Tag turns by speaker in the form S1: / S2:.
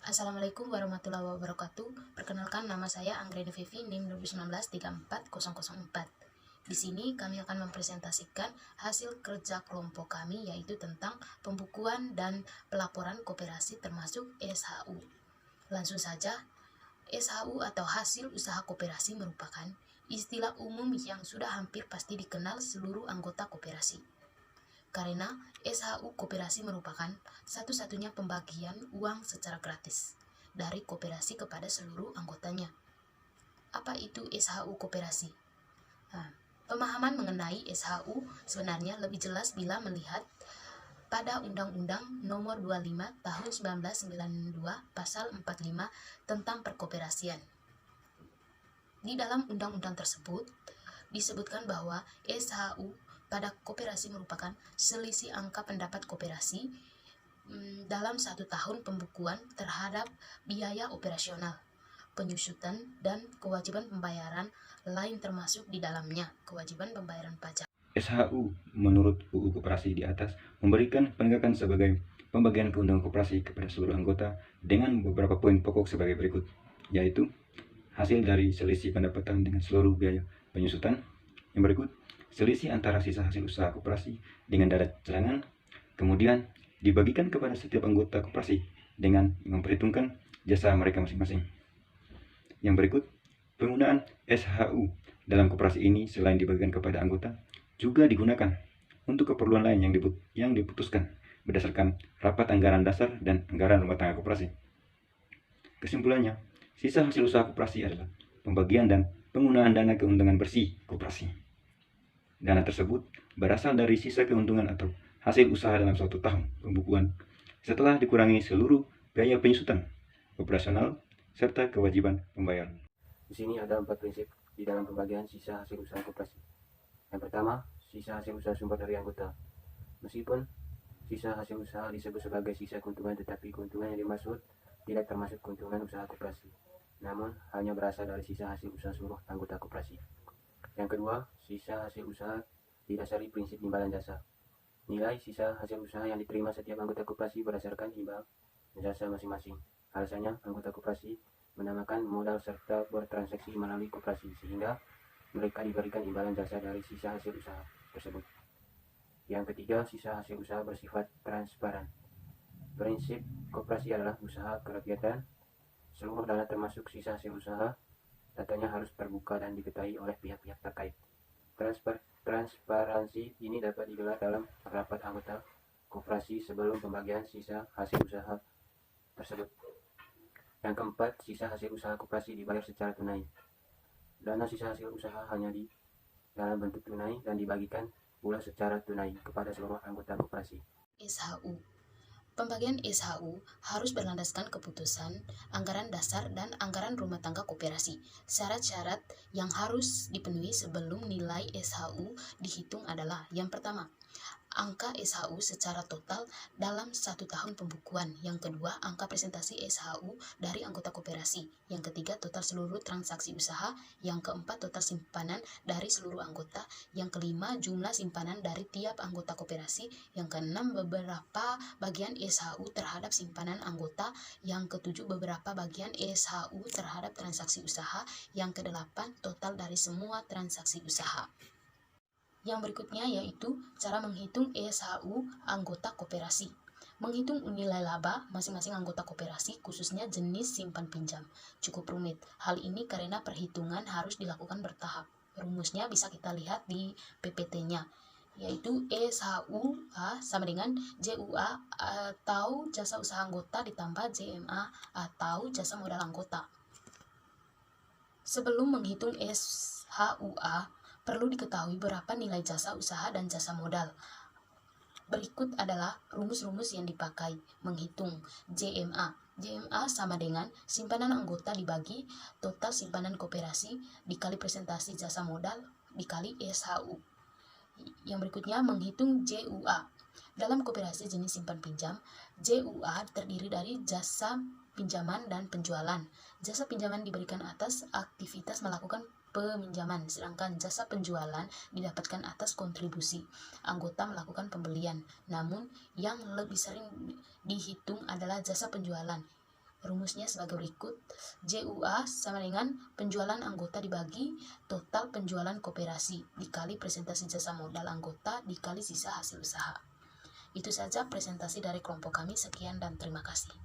S1: Assalamualaikum warahmatullahi wabarakatuh. Perkenalkan, nama saya Anggreni Vivi, NIM 2019-34004. Di sini kami akan mempresentasikan hasil kerja kelompok kami, yaitu tentang pembukuan dan pelaporan koperasi termasuk SHU. Langsung saja, SHU atau hasil usaha koperasi merupakan istilah umum yang sudah hampir pasti dikenal seluruh anggota koperasi. Karena SHU koperasi merupakan satu-satunya pembagian uang secara gratis dari koperasi kepada seluruh anggotanya. Apa itu SHU koperasi? Pemahaman mengenai SHU sebenarnya lebih jelas bila melihat pada Undang-Undang Nomor 25 Tahun 1992 Pasal 45 tentang perkoperasian. Di dalam undang-undang tersebut disebutkan bahwa SHU pada koperasi merupakan selisih angka pendapat koperasi dalam 1 tahun pembukuan terhadap biaya operasional, penyusutan, dan kewajiban pembayaran lain termasuk di dalamnya kewajiban pembayaran pajak.
S2: SHU menurut UU Koperasi di atas memberikan penegakan sebagai pembagian keuntungan koperasi kepada seluruh anggota dengan beberapa poin pokok sebagai berikut, yaitu hasil dari selisih pendapatan dengan seluruh biaya penyusutan. Yang berikut, selisih antara sisa hasil usaha koperasi dengan dana cadangan, kemudian dibagikan kepada setiap anggota koperasi dengan memperhitungkan jasa mereka masing-masing. Yang berikut, penggunaan SHU dalam koperasi ini selain dibagikan kepada anggota, juga digunakan untuk keperluan lain yang diputuskan berdasarkan rapat anggaran dasar dan anggaran rumah tangga koperasi. Kesimpulannya, sisa hasil usaha koperasi adalah pembagian dan penggunaan dana keuntungan bersih koperasi. Dana tersebut berasal dari sisa keuntungan atau hasil usaha dalam suatu tahun pembukuan setelah dikurangi seluruh biaya penyusutan, operasional, serta kewajiban pembayaran.
S3: Di sini ada 4 prinsip di dalam pembagian sisa hasil usaha koperasi. Yang pertama, sisa hasil usaha sumber dari anggota. Meskipun sisa hasil usaha disebut sebagai sisa keuntungan, tetapi keuntungan yang dimaksud tidak termasuk keuntungan usaha koperasi, namun hanya berasal dari sisa hasil usaha seluruh anggota koperasi. Yang kedua, sisa hasil usaha didasari prinsip imbalan jasa. Nilai sisa hasil usaha yang diterima setiap anggota koperasi berdasarkan imbal jasa masing-masing. Alasannya, anggota koperasi menamakan modal serta bertransaksi melalui koperasi, sehingga mereka diberikan imbalan jasa dari sisa hasil usaha tersebut. Yang ketiga, sisa hasil usaha bersifat transparan. Prinsip koperasi adalah usaha kerakyatan. Seluruh dana termasuk sisa hasil usaha, datanya harus terbuka dan diketahui oleh pihak-pihak terkait. Transparansi ini dapat digelar dalam rapat anggota koperasi sebelum pembagian sisa hasil usaha tersebut. Yang keempat, sisa hasil usaha koperasi dibayar secara tunai. Dana sisa hasil usaha hanya di dalam bentuk tunai dan dibagikan pula secara tunai kepada seluruh anggota koperasi.
S1: SHU. Pembagian SHU harus berlandaskan keputusan anggaran dasar dan anggaran rumah tangga koperasi. Syarat-syarat yang harus dipenuhi sebelum nilai SHU dihitung adalah: yang pertama, angka SHU secara total dalam 1 tahun pembukuan. Yang kedua, angka presentasi SHU dari anggota koperasi. Yang ketiga, total seluruh transaksi usaha. Yang keempat, total simpanan dari seluruh anggota. Yang kelima, jumlah simpanan dari tiap anggota koperasi. Yang keenam, beberapa bagian SHU terhadap simpanan anggota. Yang ketujuh, beberapa bagian SHU terhadap transaksi usaha. Yang kedelapan, total dari semua transaksi usaha. Yang berikutnya yaitu cara menghitung SHU anggota koperasi. Menghitung nilai laba masing-masing anggota koperasi, khususnya jenis simpan pinjam, cukup rumit. Hal ini karena perhitungan harus dilakukan bertahap. Rumusnya bisa kita lihat di PPT-nya, yaitu SHUA sama dengan JUA atau jasa usaha anggota ditambah JMA atau jasa modal anggota. Sebelum menghitung SHUA, perlu diketahui berapa nilai jasa usaha dan jasa modal. Berikut adalah rumus-rumus yang dipakai menghitung JMA. JMA sama dengan simpanan anggota dibagi total simpanan koperasi dikali presentasi jasa modal dikali SHU. Yang berikutnya menghitung JUA. Dalam koperasi jenis simpan pinjam, JUA terdiri dari jasa pinjaman dan penjualan. Jasa pinjaman diberikan atas aktivitas melakukan peminjaman, sedangkan jasa penjualan didapatkan atas kontribusi anggota melakukan pembelian. Namun yang lebih sering dihitung adalah jasa penjualan, Rumusnya sebagai berikut. JUA sama dengan penjualan anggota dibagi total penjualan koperasi dikali presentasi jasa modal anggota dikali sisa hasil usaha. Itu saja presentasi dari kelompok kami. Sekian dan terima kasih.